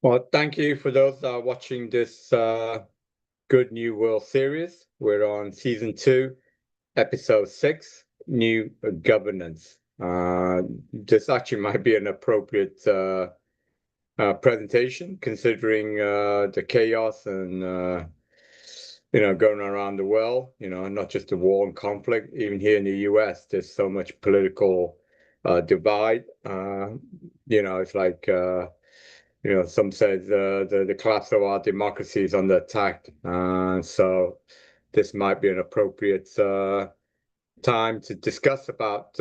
Well, thank you for those that are watching this Good New World series. We're on season 2, episode 6, New Governance. This actually might be an appropriate presentation considering the chaos and going around the world. Not just the war and conflict. Even here in the US, there's so much political divide. It's like. Some say the collapse of our democracy is under attack. So this might be an appropriate time to discuss about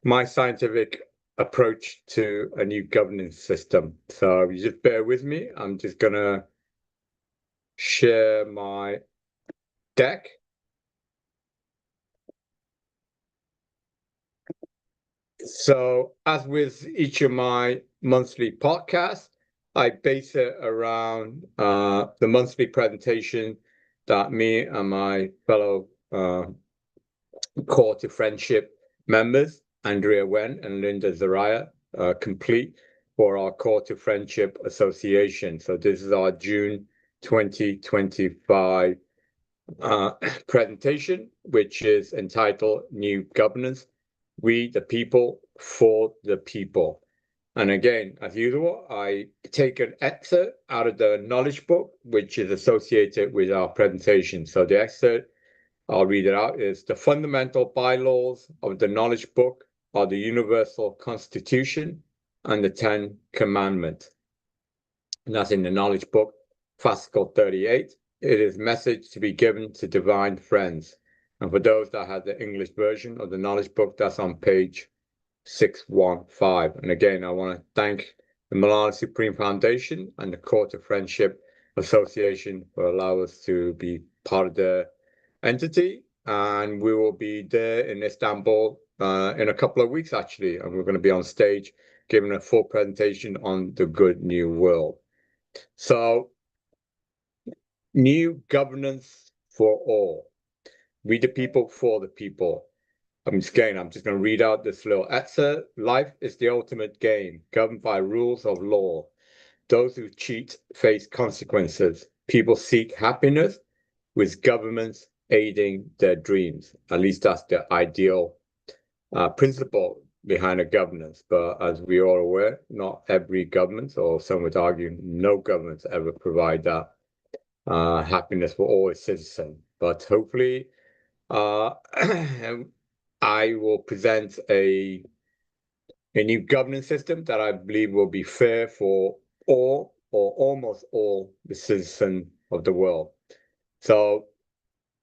my scientific approach to a new governance system. So you just bear with me. I'm just going to share my deck. So as with each of my monthly podcasts, I base it around the monthly presentation that me and my fellow Core to Friendship members, Andrea Wen and Linda Zaraya, complete for our Core to Friendship Association. So this is our June 2025 presentation, which is entitled New Governance. We the people for the people. And again, as usual, I take an excerpt out of the knowledge book, which is associated with our presentation. So the excerpt, I'll read it out, is the fundamental bylaws of the knowledge book are the Universal Constitution and the 10 Commandments. And that's in the knowledge book, fascicle 38. It is message to be given to divine friends. And for those that have the English version of the knowledge book, that's on page 615. And again, I want to thank the Malala Supreme Foundation and the Core to Friendship Association for allowing us to be part of the entity. And we will be there in Istanbul in a couple of weeks, actually. And we're going to be on stage giving a full presentation on the Good New World. So, new governance for all. We the people for the people. I'm just going to read out this little excerpt. Life is the ultimate game, governed by rules of law. Those who cheat face consequences. People seek happiness with governments aiding their dreams. At least that's the ideal principle behind a governance. But as we are aware, not every government, or some would argue no governments ever provide that happiness for all its citizens. But hopefully, I will present a new governance system that I believe will be fair for all or almost all the citizens of the world. So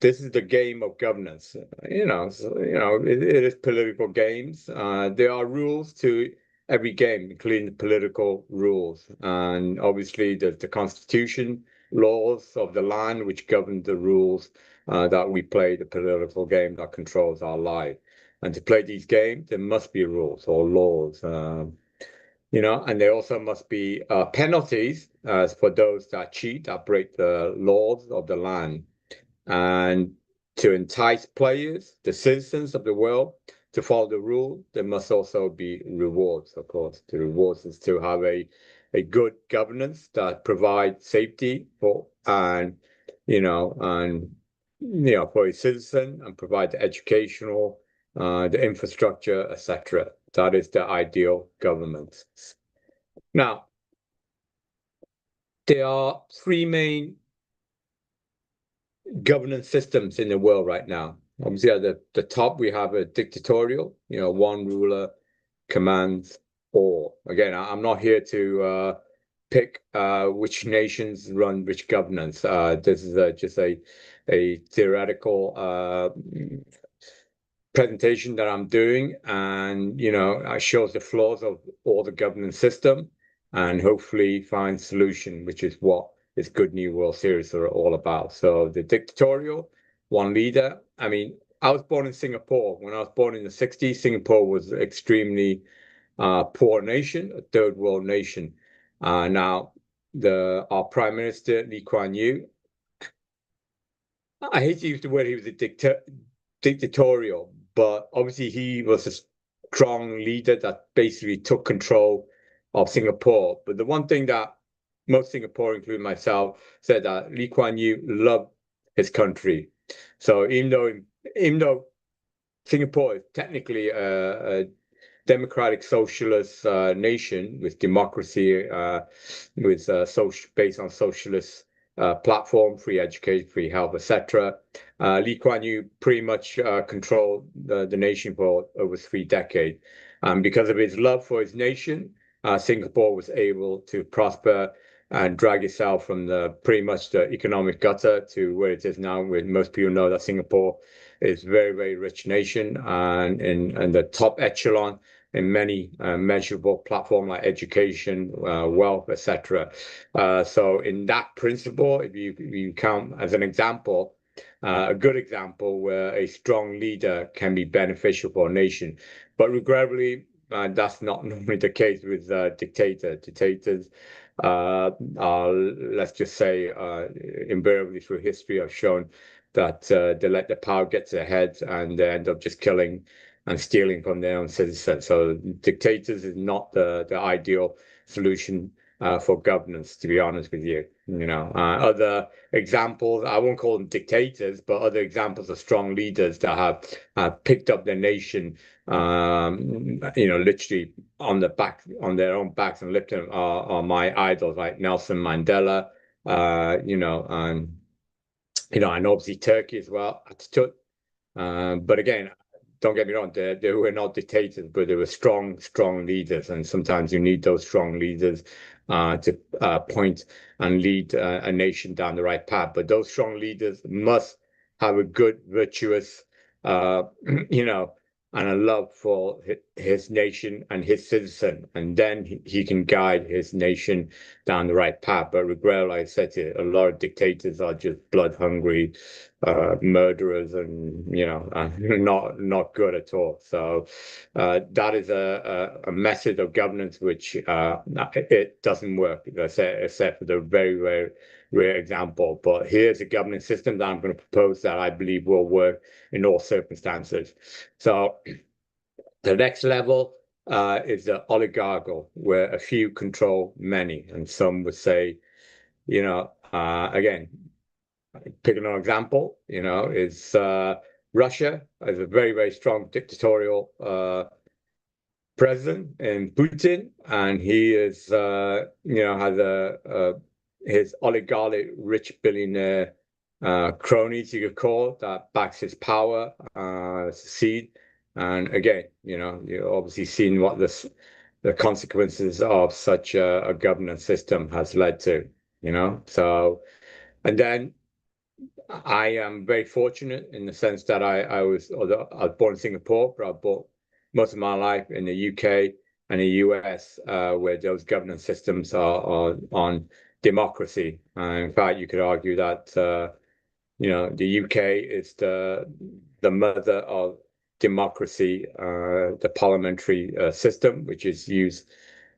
this is the game of governance. It is political games. There are rules to every game, including the political rules. And obviously there's the Constitution, laws of the land, which govern the rules that we play, the political game that controls our life. And to play these games, there must be rules or laws, and there also must be penalties for those that cheat, that break the laws of the land. And to entice players, the citizens of the world, to follow the rule, there must also be rewards, of course. The rewards is to have a good governance that provides safety for for a citizen and provide the educational, the infrastructure, etc. That is the ideal government. Now, there are 3 main governance systems in the world right now. Obviously, at the top, we have a dictatorial, one ruler commands all. Again, I'm not here to pick which nations run which governance. This is just a theoretical presentation that I'm doing, and it shows the flaws of all the governance system, and hopefully find solution, which is what this Good New World series are all about. So the dictatorial, one leader. I mean, I was born in Singapore. When I was born in the 60s, Singapore was an extremely poor nation, a third world nation. Now, our Prime Minister, Lee Kuan Yew, I hate to use the word, he was a dictatorial, but obviously he was a strong leader that basically took control of Singapore. But the one thing that most Singaporeans, including myself, said that Lee Kuan Yew loved his country. So even though Singapore is technically a democratic socialist nation with democracy, with social based on socialist platform, free education, free health, etc. Lee Kuan Yew pretty much controlled the nation for over 3 decades. Because of his love for his nation, Singapore was able to prosper and drag itself from the pretty much the economic gutter to where it is now, where most people know that Singapore is very, very rich nation and in the top echelon in many measurable platforms like education, wealth, etc. So in that principle, if you count as an example, a good example where a strong leader can be beneficial for a nation. But regrettably, that's not normally the case with dictators. Dictators are, let's just say, invariably through history have shown that they let the power get to their heads and they end up just killing and stealing from their own citizens. So dictators is not the ideal solution for governance, to be honest with you. Other examples, I won't call them dictators, but other examples of strong leaders that have picked up their nation, literally on their own backs and lifted them are my idols, like Nelson Mandela, and obviously Turkey as well. But again, don't get me wrong, they were not dictators, but they were strong leaders. And sometimes you need those strong leaders to point and lead a nation down the right path. But those strong leaders must have a good, virtuous, and a love for his nation and his citizen. And then he can guide his nation down the right path. But regret, like I said, a lot of dictators are just blood hungry murderers and not good at all. So that is a method of governance which it doesn't work, except for the very, very rare example. But here's a governance system that I'm going to propose that I believe will work in all circumstances. So the next level is the oligarchical, where a few control many, and some would say, again, picking an example, is Russia has a very, very strong dictatorial president in Putin, and he is, has his oligarchic rich billionaire cronies, you could call, that backs his power, succeed. And again, you've obviously seen what the consequences of such a governance system has led to, So, and then I am very fortunate in the sense that I was born in Singapore, but I bought most of my life in the UK and the US, where those governance systems are on democracy. In fact, you could argue that the UK is the mother of democracy, the parliamentary system, which is used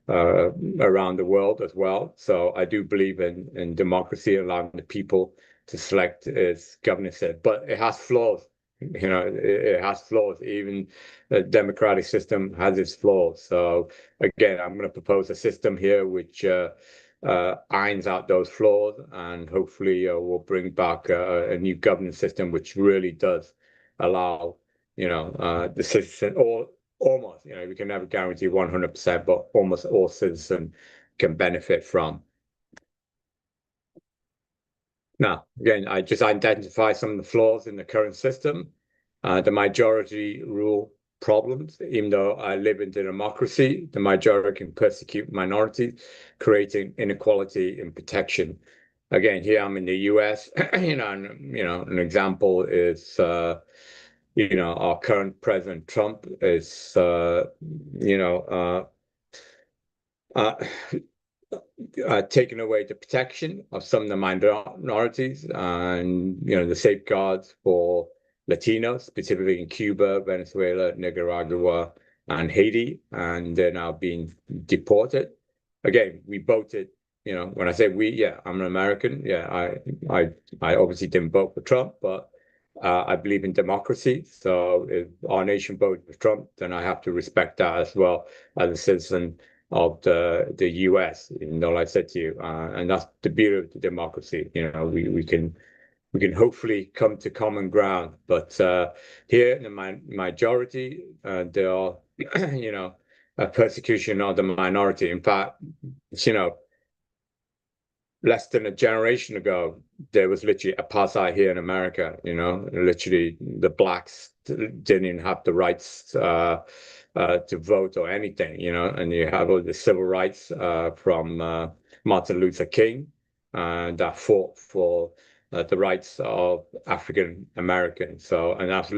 around the world as well. So I do believe in democracy, allowing the people to select its governance, but it has flaws. It has flaws. Even the democratic system has its flaws. So again, I'm going to propose a system here which irons out those flaws, and hopefully will bring back a new governance system which really does allow the citizen, or almost, we can never guarantee 100%, but almost all citizens can benefit from. Now, again, I just identify some of the flaws in the current system. The majority rule problems. Even though I live in democracy, the majority can persecute minorities, creating inequality in protection. Again, here I'm in the US, and, an example is, our current President Trump is, taking away the protection of some of the minorities and the safeguards for Latinos, specifically in Cuba, Venezuela, Nicaragua, and Haiti, and they're now being deported. Again, we voted. When I say we, yeah, I'm an American. Yeah, I obviously didn't vote for Trump, but I believe in democracy. So if our nation voted for Trump, then I have to respect that as well as a citizen of the US, like I said to you, and that's the beauty of the democracy. We can hopefully come to common ground, but here in the majority, there are, a persecution of the minority. In fact, less than a generation ago, there was literally apartheid here in America. Literally the blacks didn't even have the rights to vote or anything. And you have all the civil rights from Martin Luther King that fought for the rights of African Americans. So, and that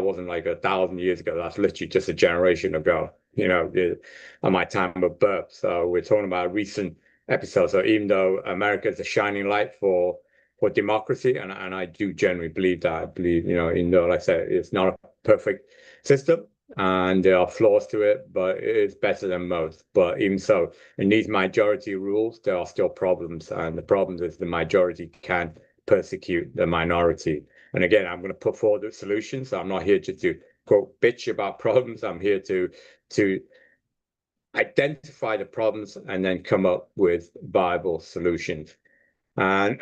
wasn't like 1,000 years ago. That's literally just a generation ago. At my time of birth. So we're talking about recent episode. So even though America is a shining light for democracy, and I do genuinely believe that. I believe, even though, like I said, it's not a perfect system and there are flaws to it, but it is better than most. But even so, in these majority rules, there are still problems. And the problem is the majority can persecute the minority. And again, I'm going to put forward the solutions. So I'm not here just to quote bitch about problems. I'm here to identify the problems and then come up with viable solutions. And,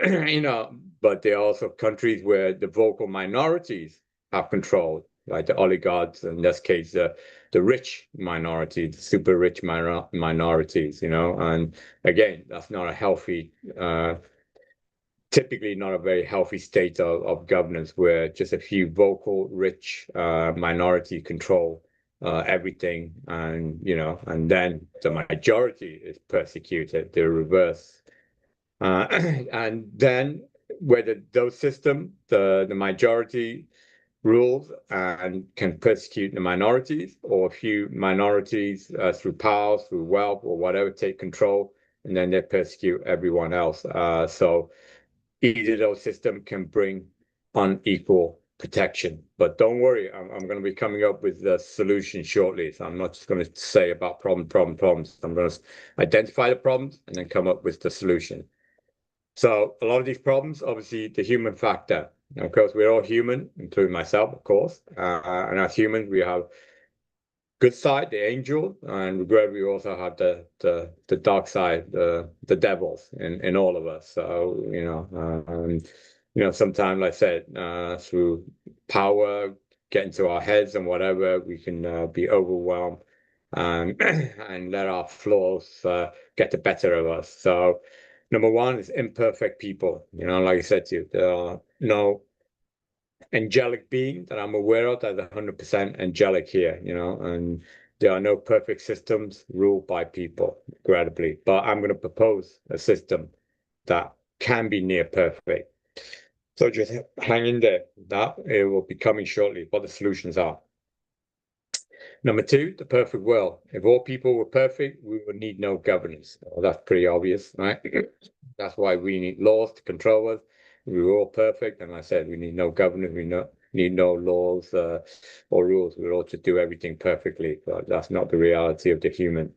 but there are also countries where the vocal minorities have control, like the oligarchs, in this case, the rich minority, the super rich minorities, and again, that's not a healthy, typically not a very healthy state of governance where just a few vocal rich minority control everything, and and then the majority is persecuted, the reverse. And then whether those systems, the majority rules and can persecute the minorities, or a few minorities through power, through wealth, or whatever, take control, and then they persecute everyone else. So either those systems can bring unequal protection. But don't worry, I'm going to be coming up with the solution shortly. So I'm not just going to say about problems. I'm going to identify the problems and then come up with the solution. So a lot of these problems, obviously, the human factor. Of course, we're all human, including myself, of course. And as humans, we have good side, the angel, and we also have the dark side, the devils in all of us. So sometimes, like I said, through power, get into our heads and whatever, we can be overwhelmed and and let our flaws get the better of us. So number one is imperfect people. Like I said to you, there are no angelic being that I'm aware of that is 100% angelic here, and there are no perfect systems ruled by people, incredibly. But I'm going to propose a system that can be near perfect. So just hang in there. That it will be coming shortly, what the solutions are. Number two, the perfect world. If all people were perfect, we would need no governance. Well, that's pretty obvious, right? That's why we need laws to control us. If we were all perfect, and I said we need no governance, we need no laws or rules. We all just do everything perfectly, but that's not the reality of the human.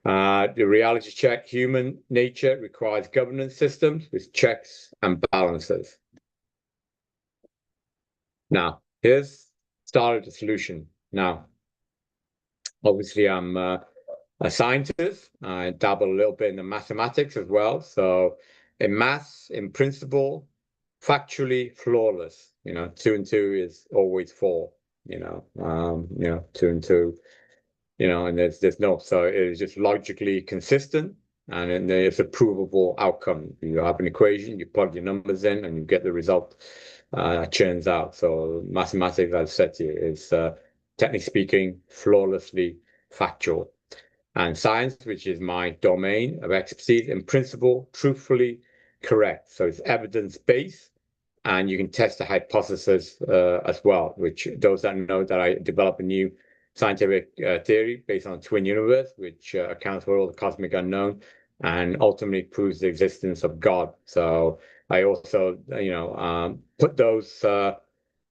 The reality check, human nature requires governance systems with checks and balances. Now, here's started the solution. Now, obviously, I'm a scientist. I dabble a little bit in the mathematics as well. So in maths, in principle, factually flawless. 2 and 2 is always 4. 2 and 2. And there's no, so it is just logically consistent, and then there's a provable outcome. You have an equation, you plug your numbers in, and you get the result that churns out. So mathematics, as I said to you, is technically speaking, flawlessly factual. And science, which is my domain of expertise, in principle, truthfully correct. So it's evidence-based, and you can test the hypothesis as well, which those that know that I develop a new scientific theory based on a twin universe, which accounts for all the cosmic unknown and ultimately proves the existence of God. So I also, put those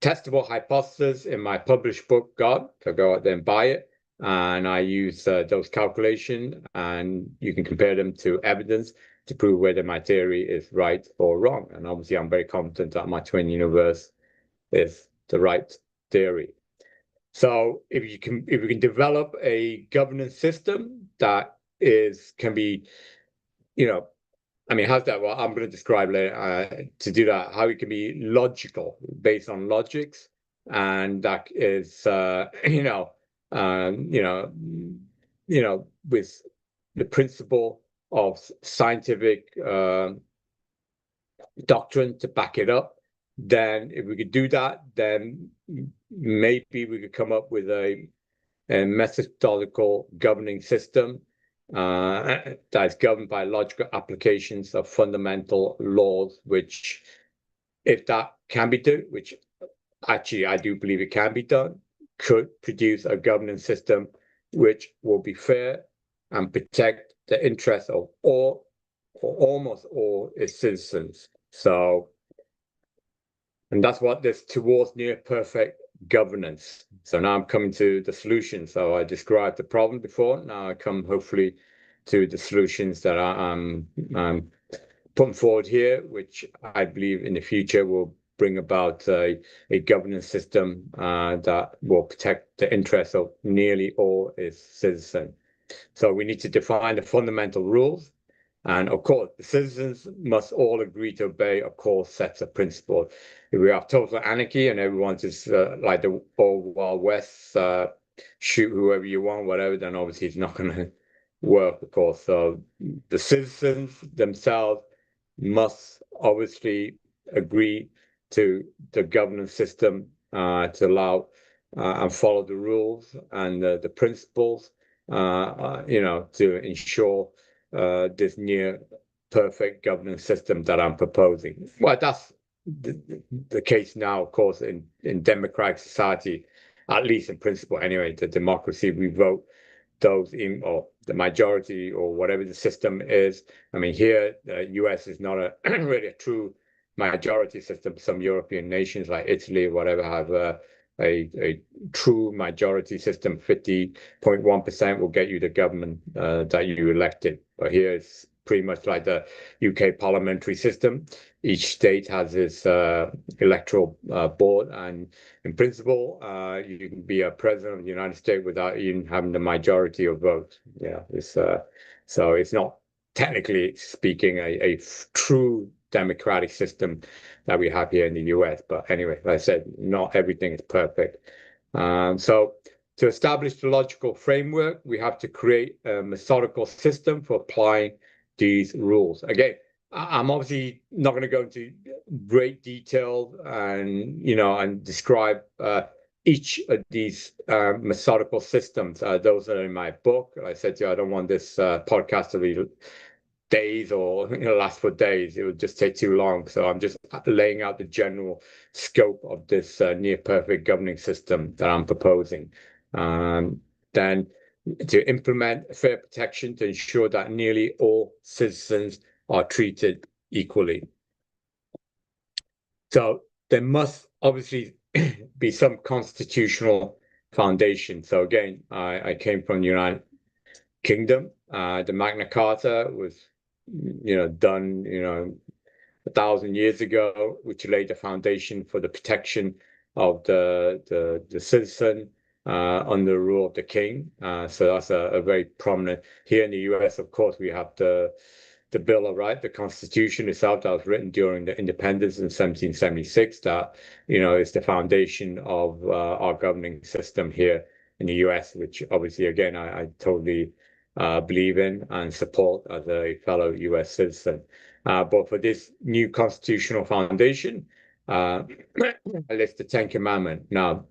testable hypotheses in my published book, God. So go out there and buy it. And I use those calculations, and you can compare them to evidence to prove whether my theory is right or wrong. And obviously, I'm very confident that my twin universe is the right theory. So if we can develop a governance system that can be, I mean, how's that? Well, I'm going to describe later to do that, how it can be logical based on logics. And that is, with the principle of scientific doctrine to back it up, then if we could do that, then maybe we could come up with a methodological governing system that is governed by logical applications of fundamental laws, which, if that can be done, which actually I do believe it can be done, could produce a governance system which will be fair and protect the interests of all or almost all its citizens. So, and that's what this towards near perfect governance. So now I'm coming to the solution. So I described the problem before. Now I come hopefully to the solutions that I'm putting forward here, which I believe in the future will bring about a governance system that will protect the interests of nearly all its citizens. So we need to define the fundamental rules. And of course, the citizens must all agree to obey a core set of principles. If we have total anarchy and everyone's just like the old Wild West, shoot whoever you want, whatever, then obviously it's not going to work, of course. So the citizens themselves must obviously agree to the governance system to allow and follow the rules and the principles, to ensure this near perfect governance system that I'm proposing. Well, that's the case now, of course, in democratic society, at least in principle anyway. The democracy, we vote those in, or the majority, or whatever the system is. I mean, here, the US is not really a true majority system. Some European nations like Italy or whatever have a true majority system. 50.1% will get you the government that you elected. But here it's pretty much like the UK parliamentary system. Each state has its electoral board, and in principle, you can be a president of the United States without even having the majority of votes. Yeah, so it's not technically speaking a true democratic system that we have here in the US. But anyway, like I said, not everything is perfect. So to establish the logical framework, we have to create a methodical system for applying these rules. Again, I'm obviously not going to go into great detail and describe each of these methodical systems. Those are in my book. Like I said to you, I don't want this podcast to be days or last for days. It would just take too long. So I'm just laying out the general scope of this near perfect governing system that I'm proposing. Then to implement fair protection to ensure that nearly all citizens are treated equally. So there must obviously be some constitutional foundation. So again, I came from the United Kingdom. The Magna Carta was, done, 1,000 years ago, which laid the foundation for the protection of the citizen under the rule of the king. So that's a very prominent. Here in the US, of course, we have the Bill of Rights, the Constitution itself that was written during the independence in 1776. That is the foundation of our governing system here in the US, which obviously, again, I totally believe in and support as a fellow US citizen. But for this new constitutional foundation, I list the Ten Commandments. Now,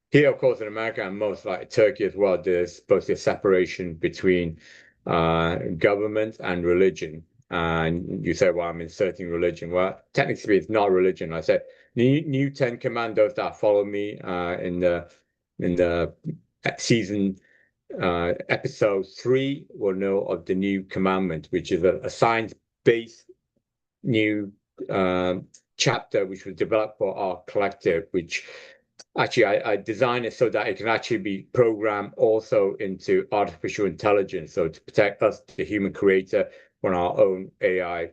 here, of course, in America and most like Turkey as well, there's supposed to be a separation between government and religion. And you say, well, I'm inserting religion. Well, technically, it's not religion. I said, new Ten Commandments that follow me in the season episode 3 will know of the new commandment, which is a science-based new chapter which was developed for our collective, which actually I designed it so that it can actually be programmed also into artificial intelligence, so to protect us, the human creator, from our own AI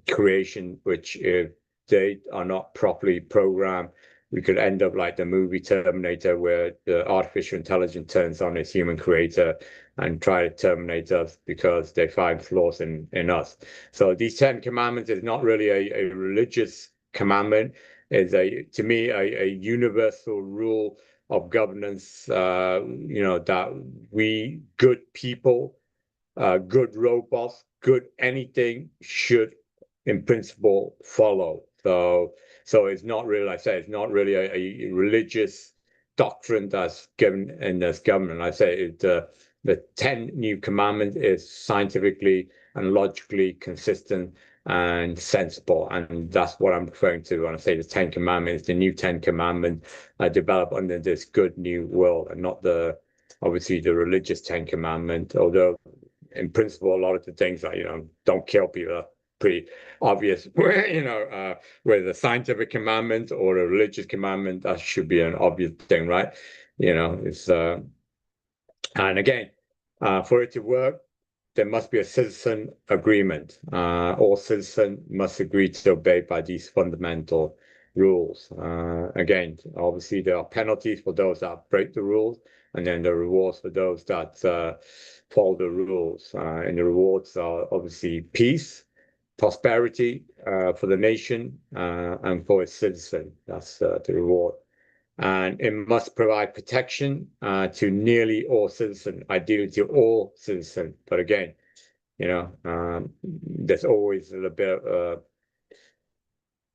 creation, which if they are not properly programmed, we could end up like the movie Terminator, where the artificial intelligence turns on its human creator and try to terminate us because they find flaws in us. So these 10 commandments is not really a religious commandment. It's to me a universal rule of governance. That we good people, good robots, good anything should in principle follow. So it's not really, like I say, it's not really a religious doctrine that's given in this government. I say the 10 new commandments is scientifically and logically consistent and sensible. And that's what I'm referring to when I say the 10 commandments, the new 10 commandments developed under this good new world, and not obviously the religious 10 commandments, although in principle, a lot of the things like, don't kill people are pretty obvious. Whether the scientific commandment or a religious commandment, that should be an obvious thing, right? It's and again, for it to work, there must be a citizen agreement. All citizens must agree to obey by these fundamental rules. Again, obviously there are penalties for those that break the rules, and then the rewards for those that follow the rules. And the rewards are obviously peace, prosperity for the nation, and for its citizen. That's the reward. And it must provide protection to nearly all citizens, ideally to all citizens. But again, there's always a little bit of,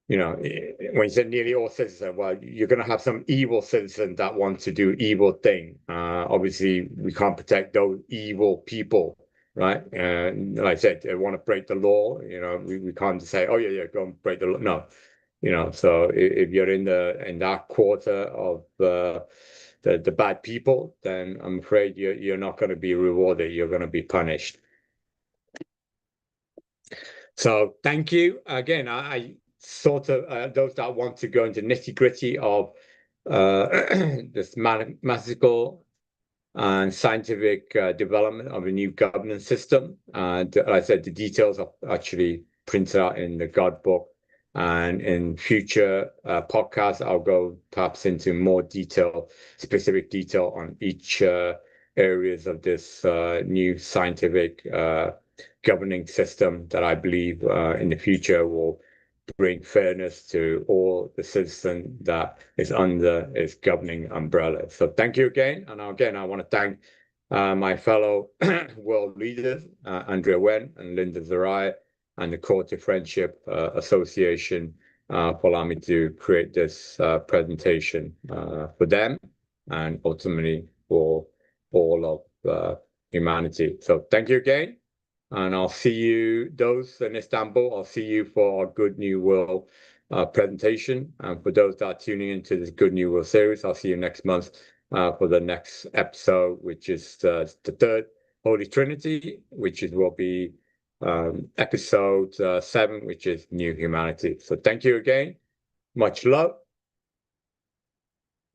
when you say nearly all citizens, well, you're going to have some evil citizens that want to do evil thing. Obviously, we can't protect those evil people, right? And like I said, they want to break the law. We can't just say, oh yeah, go and break the law. No. So if you're in that quarter of the bad people, then I'm afraid you're not going to be rewarded. You're going to be punished. So thank you again. I sort of those that want to go into nitty-gritty of this mathematical and scientific development of a new governance system. Like I said, the details are actually printed out in the God book. And in future podcasts, I'll go perhaps into more specific detail on each areas of this new scientific governing system that I believe in the future will bring fairness to all the citizens that is under its governing umbrella. So thank you again. And again, I want to thank my fellow world leaders, Andrea Wen and Linda Zerai, and the Court of Friendship Association for allowing me to create this presentation for them and ultimately for all of humanity. So thank you again. And I'll see you, those in Istanbul, I'll see you for our Good New World presentation. And for those that are tuning into this Good New World series, I'll see you next month for the next episode, which is the third Holy Trinity, will be episode 7, which is New Humanity. So thank you again. Much love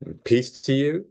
and peace to you.